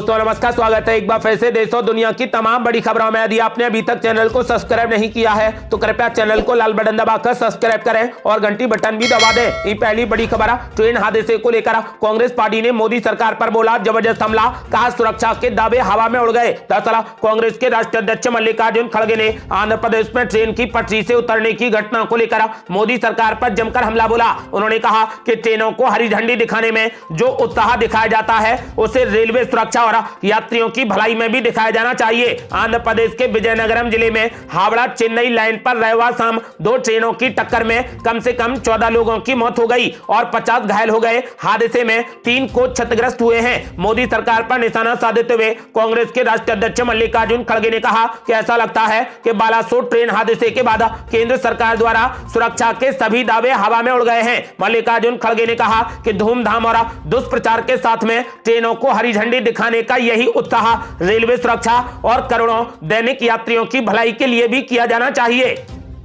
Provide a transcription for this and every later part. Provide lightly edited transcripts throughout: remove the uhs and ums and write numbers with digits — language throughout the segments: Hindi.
दोस्तों नमस्कार, स्वागत है एक बार फिर से देश और दुनिया की तमाम बड़ी खबरों में। यदि आपने अभी तक चैनल को सब्सक्राइब नहीं किया है तो कृपया चैनल को लाल बटन दबाकर सब्सक्राइब करें और घंटी बटन भी दबा दें। ये पहली बड़ी खबर है। ट्रेन हादसे को लेकर कांग्रेस पार्टी ने मोदी सरकार पर बोला जबरदस्त हमला, कहा सुरक्षा के दावे हवा में उड़ गए। दरअसल कांग्रेस के राष्ट्रीय अध्यक्ष मल्लिकार्जुन खड़गे ने आंध्र प्रदेश में ट्रेन की पटरी से उतरने की घटना को लेकर मोदी सरकार पर जमकर हमला बोला। उन्होंने कहा कि ट्रेनों को हरी झंडी दिखाने में जो उत्साह दिखाया जाता है उसे रेलवे सुरक्षा और यात्रियों की भलाई में भी दिखाया जाना चाहिए। आंध्र प्रदेश के विजयनगरम जिले में हावड़ा चेन्नई लाइन पर रविवार शाम दो ट्रेनों की टक्कर में कम से कम 14 लोगों की मौत हो गई और 50 घायल हो गए। हादसे में 3 कोच क्षतिग्रस्त हुए हैं। मोदी सरकार पर निशाना साधते हुए कांग्रेस के राष्ट्रीय अध्यक्ष मल्लिकार्जुन खड़गे ने कहा कि ऐसा लगता है कि बालासोर ट्रेन हादसे के बाद केंद्र सरकार द्वारा सुरक्षा के सभी दावे हवा में उड़ गए हैं। मल्लिकार्जुन खड़गे ने कहा कि धूमधाम और दुष्प्रचार के साथ में ट्रेनों को हरी झंडी दिखाने का यही उत्साह रेलवे सुरक्षा और करोड़ों दैनिक यात्रियों की भलाई के लिए भी किया जाना चाहिए।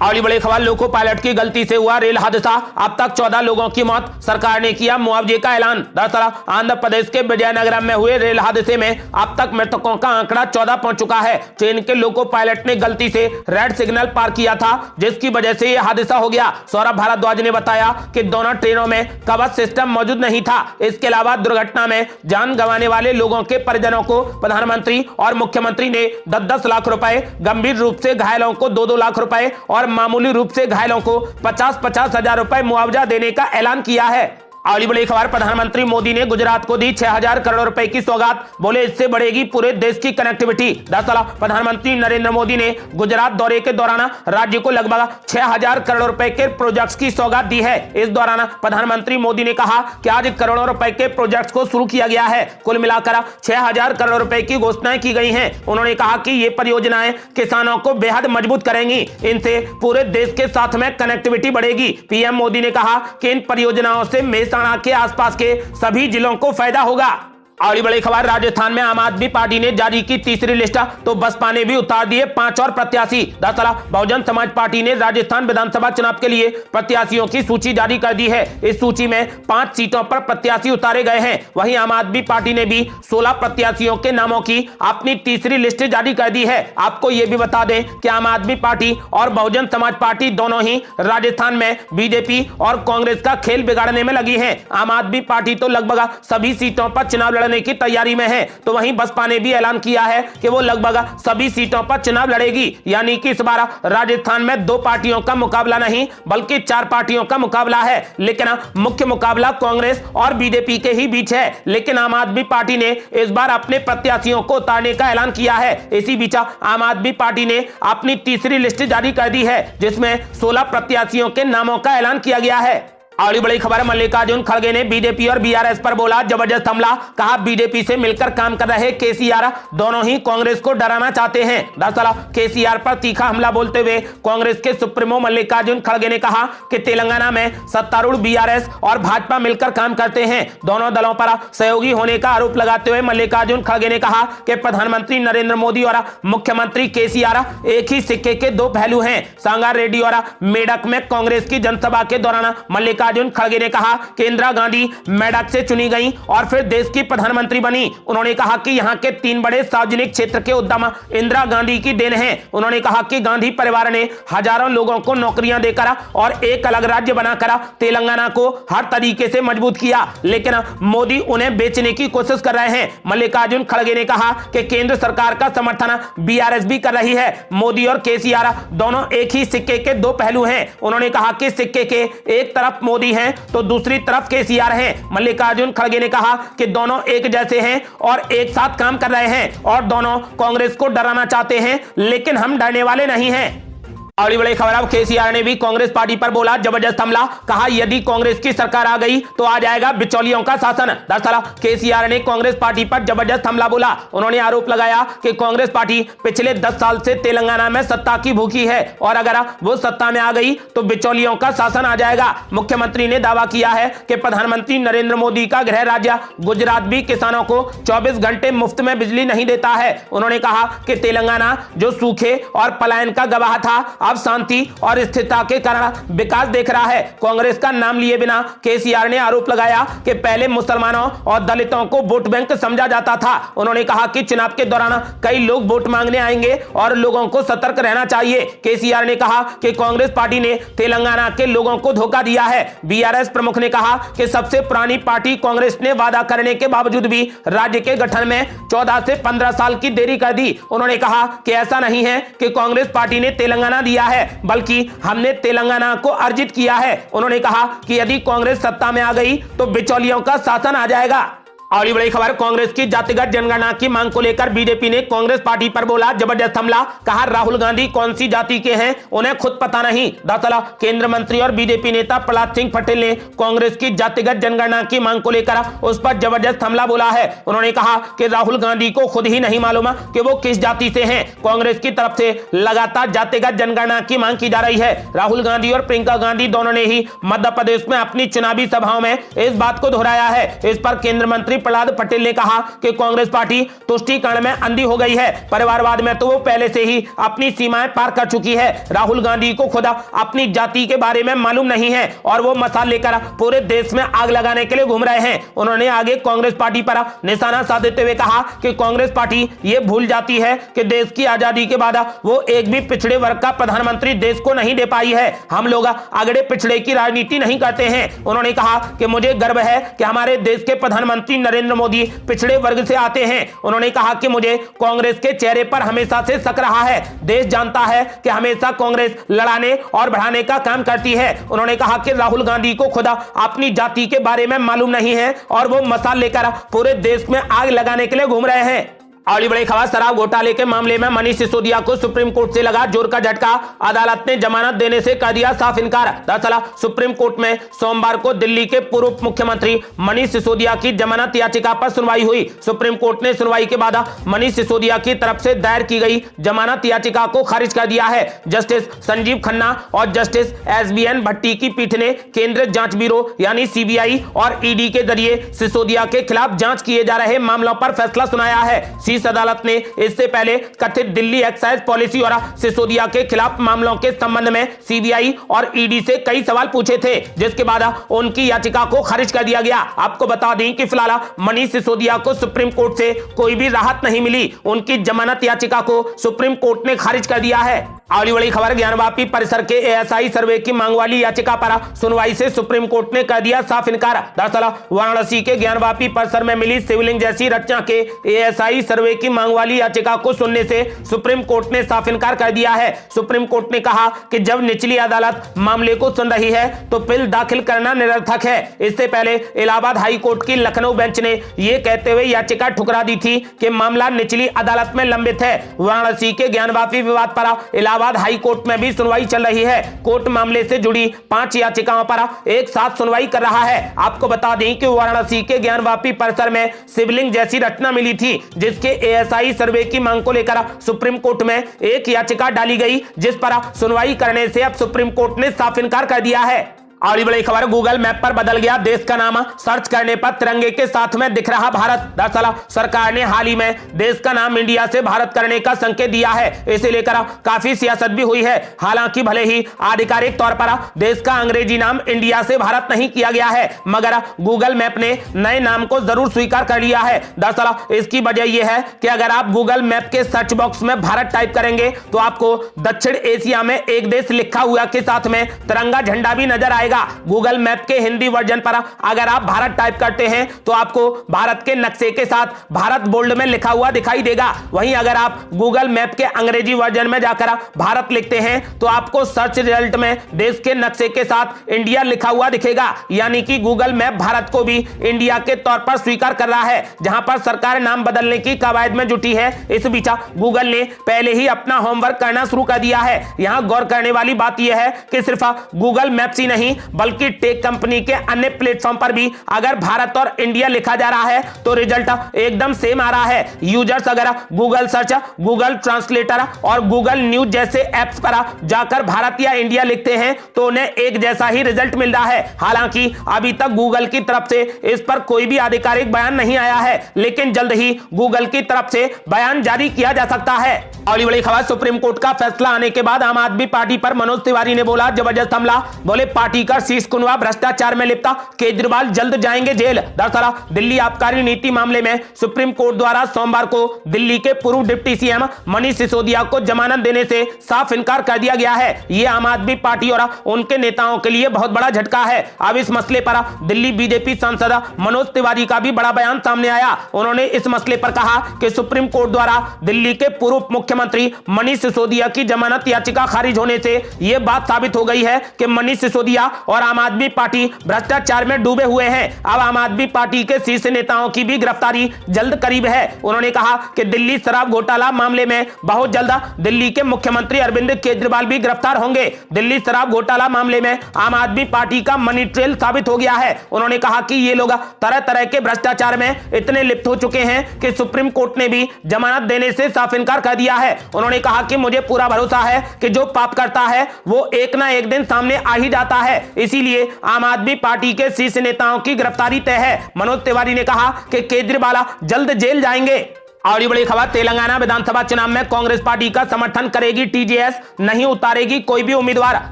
अगली बड़ी खबर, लोको पायलट की गलती से हुआ रेल हादसा, अब तक 14 लोगों की मौत, सरकार ने किया मुआवजे का ऐलान। दरअसल आंध्र प्रदेश के विजयनगरम में हुए रेल हादसे में अब तक मृतकों का आंकड़ा 14 पहुंच चुका है। ट्रेन के लोको पायलट ने गलती से रेड सिग्नल पार किया था जिसकी वजह से यह हादसा हो गया। सौरभ भारद्वाज ने बताया कि दोनों ट्रेनों में कवच सिस्टम मौजूद नहीं था। इसके अलावा दुर्घटना में जान गंवाने वाले लोगों के परिजनों को प्रधानमंत्री और मुख्यमंत्री ने 10-10 लाख रुपए, गंभीर रूप से घायलों को 2-2 लाख रुपए और मामूली रूप से घायलों को 50-50 हजार रुपए मुआवजा देने का ऐलान किया है। अगली बड़ी खबर, प्रधानमंत्री मोदी ने गुजरात को दी 6000 करोड़ रुपए की सौगात, बोले इससे बढ़ेगी पूरे देश की कनेक्टिविटी। दरअसल प्रधानमंत्री नरेंद्र मोदी ने गुजरात दौरे के दौरान राज्य को लगभग 6000 करोड़ रुपए के प्रोजेक्ट्स की सौगात दी है। इस दौरान प्रधानमंत्री मोदी ने कहा कि आज करोड़ों रुपए के प्रोजेक्ट्स को शुरू किया गया है। कुल मिलाकर 6000 करोड़ रुपए की घोषणाएं की गई है। उन्होंने कहा कि ये परियोजनाएं किसानों को बेहद मजबूत करेंगी, इनसे पूरे देश के साथ में कनेक्टिविटी बढ़ेगी। पीएम मोदी ने कहा कि इन परियोजनाओं से मेहसाणा के आसपास के सभी जिलों को फायदा होगा। अगली बड़ी खबर, राजस्थान में आम आदमी पार्टी ने जारी की तीसरी लिस्ट, तो बसपा ने भी उतार दिए 5 और प्रत्याशी। दरअसल बहुजन समाज पार्टी ने राजस्थान विधानसभा चुनाव के लिए प्रत्याशियों की सूची जारी कर दी है। इस सूची में 5 सीटों पर प्रत्याशी उतारे गए हैं। वहीं आम आदमी पार्टी ने भी 16 प्रत्याशियों के नामों की अपनी तीसरी लिस्ट जारी कर दी है। आपको यह भी बता दें कि आम आदमी पार्टी और बहुजन समाज पार्टी दोनों ही राजस्थान में बीजेपी और कांग्रेस का खेल बिगाड़ने में लगी है। आम आदमी पार्टी तो लगभग सभी सीटों पर चुनाव लड़ने की तैयारी में है, तो वहीं बसपा ने भी ऐलान किया है कि वो लगभग सभी सीटों पर चुनाव लड़ेगी। यानी कि इस बार राजस्थान में 2 पार्टियों का मुकाबला नहीं बल्कि 4 पार्टियों का मुकाबला है। लेकिन मुख्य मुकाबला कांग्रेस और बीजेपी के ही बीच है। लेकिन आम आदमी पार्टी ने इस बार अपने प्रत्याशियों को उतारने का ऐलान किया है। इसी बीच आम आदमी पार्टी ने अपनी तीसरी लिस्ट जारी कर दी है जिसमें 16 प्रत्याशियों के नामों का ऐलान किया गया है। अगली बड़ी खबर, मल्लिकार्जुन खड़गे ने बीजेपी और बीआरएस पर बोला जबरदस्त हमला, कहा बीजेपी से मिलकर काम कर रहे केसीआर दोनों ही कांग्रेस को डराना चाहते हैं। दरअसल केसीआर पर तीखा हमला बोलते हुए कांग्रेस के सुप्रीमो मल्लिकार्जुन खड़गे ने कहा कि तेलंगाना में सत्तारूढ़ बीआरएस और भाजपा मिलकर काम करते हैं। दोनों दलों पर सहयोगी होने का आरोप लगाते हुए मल्लिकार्जुन खड़गे ने कहा कि प्रधानमंत्री नरेंद्र मोदी और मुख्यमंत्री केसीआर एक ही सिक्के के 2 पहलू हैं। सांगारेड्डी और मेडक में कांग्रेस की जनसभा के दौरान मल्लिकार्जुन खड़गे ने कहा कि इंदिरा गांधी मेडक से चुनी गई और फिर देश की प्रधानमंत्री बनी। उन्होंने कहा कि यहां के 3 बड़े सार्वजनिक क्षेत्र के उद्यम इंदिरा गांधी की देन है। उन्होंने कहा कि गांधी परिवार ने हजारों लोगों को नौकरियां देकर और एक अलग राज्य बनाकर तेलंगाना को हर तरीके से मजबूत किया, लेकिन मोदी उन्हें बेचने की कोशिश कर रहे हैं। मल्लिकार्जुन खड़गे ने कहा कि केंद्र सरकार का समर्थन बीआरएस भी कर रही है। मोदी और केसीआर दोनों एक ही सिक्के के 2 पहलू हैं। उन्होंने कहा कि सिक्के के एक तरफ मोदी हैं तो दूसरी तरफ केसीआर हैं। मल्लिकार्जुन खड़गे ने कहा कि दोनों एक जैसे हैं और एक साथ काम कर रहे हैं और दोनों कांग्रेस को डराना चाहते हैं, लेकिन हम डरने वाले नहीं हैं। अगली बड़ी खबर, अब केसीआर ने भी कांग्रेस पार्टी पर बोला जबरदस्त हमला, कहा यदि कांग्रेस की सरकार आ गई तो आ जाएगा बिचौलियों का शासन। दरअसल केसीआर ने कांग्रेस पार्टी पर जबरदस्त हमला बोला। उन्होंने आरोप लगाया कि कांग्रेस पार्टी पिछले 10 साल से तेलंगाना में सत्ता की भूखी है और अगर वो सत्ता में आ गई तो बिचौलियों का शासन आ जाएगा। मुख्यमंत्री ने दावा किया है कि प्रधानमंत्री नरेंद्र मोदी का गृह राज्य गुजरात भी किसानों को 24 घंटे मुफ्त में बिजली नहीं देता है। उन्होंने कहा कि तेलंगाना जो सूखे और पलायन का गवाह था अब शांति और स्थिरता के कारण विकास देख रहा है। कांग्रेस का नाम लिए बिना केसीआर ने आरोप लगाया कि पहले मुसलमानों और दलितों को वोट बैंक समझा जाता था। उन्होंने कहा कि चुनाव के दौरान कई लोग वोट मांगने आएंगे और लोगों को सतर्क रहना चाहिए। केसीआर ने कहा कि कांग्रेस पार्टी ने तेलंगाना के लोगों को धोखा दिया है। बीआरएस प्रमुख ने कहा कि सबसे पुरानी पार्टी कांग्रेस ने वादा करने के बावजूद भी राज्य के गठन में 14 से 15 साल की देरी कर दी। उन्होंने कहा कि ऐसा नहीं है कि कांग्रेस पार्टी ने तेलंगाना दिया है, बल्कि हमने तेलंगाना को अर्जित किया है। उन्होंने कहा कि यदि कांग्रेस सत्ता में आ गई तो बिचौलियों का शासन आ जाएगा। और बड़ी खबर, कांग्रेस की जातिगत जनगणना की मांग को लेकर बीजेपी ने कांग्रेस पार्टी पर बोला जबरदस्त हमला। कहा राहुल गांधी कौन सी जाति के हैं उन्हें खुद पता नहीं। दरअसल केंद्र मंत्री और बीजेपी नेता प्रहलाद सिंह पटेल ने कांग्रेस की जातिगत जनगणना की मांग को लेकर उस पर जबरदस्त हमला बोला है। उन्होंने कहा कि राहुल गांधी को खुद ही नहीं मालूम कि वो किस जाति से हैं। कांग्रेस की तरफ से लगातार जातिगत जनगणना की मांग की जा रही है। राहुल गांधी और प्रियंका गांधी दोनों ने ही मध्य प्रदेश में अपनी चुनावी सभाओं में इस बात को दोहराया है। इस पर केंद्र मंत्री प्रहलाद पटेल ने कहा कि कांग्रेस पार्टी तुष्टीकरण में अंधी हो गई है। परिवारवाद में तो वो पहले से ही अपनी सीमाएं पार कर चुकी है। राहुल गांधी को खुद अपनी जाति के बारे में मालूम नहीं है और वो मसाल लेकर पूरे देश में आग लगाने के लिए घूम रहे हैं। उन्होंने आगे कांग्रेस पार्टी पर निशाना साधते हुए कहा कि कांग्रेस पार्टी ये भूल जाती है कि देश की आजादी के बाद वो एक भी पिछड़े वर्ग का प्रधानमंत्री देश को नहीं दे पाई है। हम लोग अगड़े पिछड़े की राजनीति नहीं करते हैं। उन्होंने कहा कि मुझे गर्व है कि हमारे देश के प्रधानमंत्री नरेंद्र मोदी पिछड़े वर्ग से आते हैं। उन्होंने कहा कि मुझे कांग्रेस के चेहरे पर हमेशा से शक रहा है। देश जानता है कि हमेशा कांग्रेस लड़ाने और बढ़ाने का काम करती है। उन्होंने कहा कि राहुल गांधी को खुद अपनी जाति के बारे में मालूम नहीं है और वो मसाल लेकर पूरे देश में आग लगाने के लिए घूम रहे हैं। और बड़ी खबर, शराब घोटाले के मामले में मनीष सिसोदिया को सुप्रीम कोर्ट से लगा जोर का झटका। अदालत ने जमानत देने से कर दिया साफ इनकार। दरअसल सुप्रीम कोर्ट में सोमवार को दिल्ली के पूर्व मुख्यमंत्री मनीष सिसोदिया की जमानत याचिका पर सुनवाई हुई। सुप्रीम कोर्ट ने सुनवाई के बाद मनीष सिसोदिया की तरफ से दायर की गई जमानत याचिका को खारिज कर दिया है। जस्टिस संजीव खन्ना और जस्टिस SBN भट्टी की पीठ ने केंद्रीय जांच ब्यूरो यानी CBI और ED के जरिए सिसोदिया के खिलाफ जांच किए जा रहे मामलों पर फैसला सुनाया है। शीर्ष अदालत ने इससे पहले कथित दिल्ली एक्साइज पॉलिसी और सिसोदिया के खिलाफ मामलों के संबंध में CBI और ED से कई सवाल पूछे थे, जिसके बाद उनकी याचिका को खारिज कर दिया गया। आपको बता दें कि फिलहाल मनीष सिसोदिया को सुप्रीम कोर्ट से कोई भी राहत नहीं मिली। उनकी जमानत याचिका को सुप्रीम कोर्ट ने खारिज कर दिया है। अगली बड़ी खबर, ज्ञानवापी परिसर के ASI सर्वे की मांग वाली याचिका पर सुनवाई से सुप्रीम कोर्ट ने कर दिया साफ इनकार। दरअसल वाराणसी के ज्ञानवापी परिसर में मिली शिवलिंग जैसी रचना के ASI सर्वे की मांग वाली याचिका को सुनने से सुप्रीम कोर्ट ने साफ इनकार कर दिया है। सुप्रीम कोर्ट ने कहा कि जब निचली अदालत मामले को सुन रही है तो बिल दाखिल करना निरर्थक है। इससे पहले इलाहाबाद हाई कोर्ट की लखनऊ बेंच ने यह कहते हुए याचिका ठुकरा दी थी कि मामला निचली अदालत में लंबित है। वाराणसी के ज्ञानवापी विवाद पर इलाहाबाद हाई कोर्ट में भी सुनवाई चल रही है। कोर्ट मामले से जुड़ी 5 याचिकाओं पर एक साथ सुनवाई कर रहा है। आपको बता दें कि वाराणसी के ज्ञानवापी परिसर में शिवलिंग जैसी रचना मिली थी, जिसके ASI सर्वे की मांग को लेकर सुप्रीम कोर्ट में एक याचिका डाली गई, जिस पर सुनवाई करने से अब सुप्रीम कोर्ट ने साफ इनकार कर दिया है। अगली बड़ी खबर, गूगल मैप पर बदल गया देश का नाम। सर्च करने पर तिरंगे के साथ में दिख रहा भारत। दरअसल सरकार ने हाल ही में देश का नाम इंडिया से भारत करने का संकेत दिया है। इसे लेकर काफी सियासत भी हुई है। हालांकि भले ही आधिकारिक तौर पर देश का अंग्रेजी नाम इंडिया से भारत नहीं किया गया है, मगर गूगल मैप ने नए नाम को जरूर स्वीकार कर लिया है। दरअसल इसकी वजह यह है कि अगर आप गूगल मैप के सर्च बॉक्स में भारत टाइप करेंगे तो आपको दक्षिण एशिया में एक देश लिखा हुआ के साथ में तिरंगा झंडा भी नजर आएगा। गूगल मैप के हिंदी वर्जन पर अगर आप भारत टाइप करते हैं तो आपको भारत के नक्शे के साथ भारत बोल्ड में लिखा हुआ दिखाई देगा। वहीं अगर आप गूगल मैप के अंग्रेजी वर्जन में जाकर भारत लिखते हैं तो आपको सर्च रिजल्ट में देश के नक्शे के साथ इंडिया लिखा हुआ दिखेगा। यानी कि गूगल मैप भारत को भी इंडिया के तौर पर स्वीकार कर रहा है। जहां पर सरकार नाम बदलने की कवायद में जुटी है, इस बीच गूगल ने पहले ही अपना होमवर्क करना शुरू कर दिया है। यहां गौर करने वाली बात यह है कि सिर्फ गूगल मैप्स ही नहीं बल्कि टेक कंपनी के अन्य प्लेटफॉर्म पर भी अगर भारत और इंडिया लिखा जा रहा है तो रिजल्ट एकदम सेम आ रहा है। यूजर्स अगर गूगल सर्च, गूगल ट्रांसलेटर और गूगल न्यूज जैसे ऐप्स पर जाकर भारत या इंडिया लिखते हैं तो उन्हें एक जैसा ही रिजल्ट मिल रहा है। हालांकि अभी तक गूगल की तरफ से इस पर कोई भी आधिकारिक बयान नहीं आया है, लेकिन जल्द ही गूगल की तरफ से बयान जारी किया जा सकता है। अगली बड़ी खबर, सुप्रीम कोर्ट का फैसला आने के बाद आम आदमी पार्टी पर मनोज तिवारी ने बोला जबरदस्त हमला। बोले पार्टी का शीर्ष कुनवा भ्रष्टाचार में लिप्त, केजरीवाल जल्द जाएंगे जेल। दरअसल दिल्ली आबकारी नीति मामले में सुप्रीम कोर्ट द्वारा सोमवार को दिल्ली के पूर्व डिप्टी सीएम मनीष सिसोदिया को जमानत देने से साफ इनकार कर दिया गया है। यह आम आदमी पार्टी और उनके नेताओं के लिए बहुत बड़ा झटका है। अब इस मसले पर दिल्ली बीजेपी सांसद मनोज तिवारी का भी बड़ा बयान सामने आया। उन्होंने इस मसले पर कहा कि सुप्रीम कोर्ट द्वारा दिल्ली के पूर्व मुख्यमंत्री मनीष सिसोदिया की जमानत याचिका खारिज होने से यह बात साबित हो गई है कि मनीष सिसोदिया और आम आदमी पार्टी भ्रष्टाचार में डूबे हुए हैं। अब आम आदमी पार्टी के शीर्ष नेताओं की भी गिरफ्तारी जल्द करीब है। उन्होंने कहा कि दिल्ली शराब घोटाला मामले में बहुत जल्द दिल्ली के मुख्यमंत्री अरविंद केजरीवाल भी गिरफ्तार होंगे। दिल्ली शराब घोटाला मामले में आम आदमी पार्टी का मनी ट्रेल साबित हो गया है। उन्होंने कहा कि ये लोग तरह तरह के भ्रष्टाचार में इतने लिप्त हो चुके हैं कि सुप्रीम कोर्ट ने भी जमानत देने से साफ इनकार कर दिया है। उन्होंने कहा कि मुझे पूरा भरोसा है कि जो पाप करता है वो एक ना एक दिन सामने आ ही जाता है, इसीलिए आम आदमी पार्टी के शीर्ष नेताओं की गिरफ्तारी तय है। मनोज तिवारी ने कहा कि केजरीवाल जल्द जेल जाएंगे। और बड़ी खबर, तेलंगाना विधानसभा चुनाव में कांग्रेस पार्टी का समर्थन करेगी टीजेएस, नहीं उतारेगी कोई भी उम्मीदवार।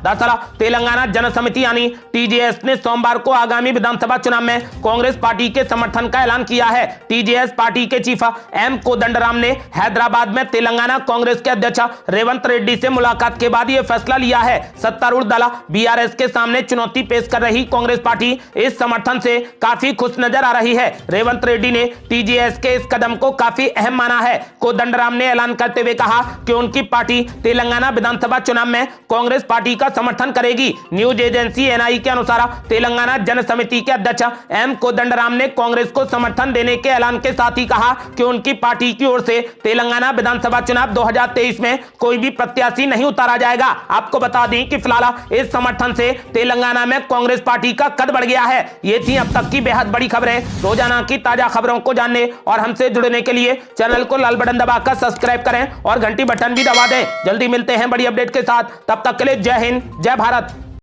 दरअसल तेलंगाना जन समिति यानी टीजेएस ने सोमवार को आगामी विधानसभा चुनाव में कांग्रेस पार्टी के समर्थन का ऐलान किया है। टीजेएस पार्टी के चीफ एम कोदंडराम ने हैदराबाद में तेलंगाना कांग्रेस के अध्यक्ष रेवंत रेड्डी से मुलाकात के बाद यह फैसला लिया है। सत्तारूढ़ दल बीआरएस के सामने चुनौती पेश कर रही कांग्रेस पार्टी इस समर्थन से काफी खुश नजर आ रही है। रेवंत रेड्डी ने टीजेएस के इस कदम को काफी अहम माना है। कोदंडराम ने ऐलान करते हुए कहा कि उनकी पार्टी तेलंगाना विधानसभा चुनाव में कांग्रेस पार्टी का समर्थन करेगी। न्यूज एजेंसी एनआई के अनुसार तेलंगाना जन समिति के अध्यक्ष एम कोदंडराम ने कांग्रेस को समर्थन देने के ऐलान के साथ ही कहा कि उनकी पार्टी की ओर से तेलंगाना विधानसभा चुनाव 2023 में कोई भी प्रत्याशी नहीं उतारा जाएगा। आपको बता दें कि फिलहाल इस समर्थन से तेलंगाना में कांग्रेस पार्टी का कद बढ़ गया है। ये थी अब तक की बेहद बड़ी खबरें। रोजाना की ताजा खबरों को जानने और हमसे जुड़ने के लिए चैनल को लाल बटन दबाकर सब्सक्राइब करें और घंटी बटन भी दबा दें। जल्दी मिलते हैं बड़ी अपडेट के साथ, तब तक के लिए जय हिंद, जय भारत।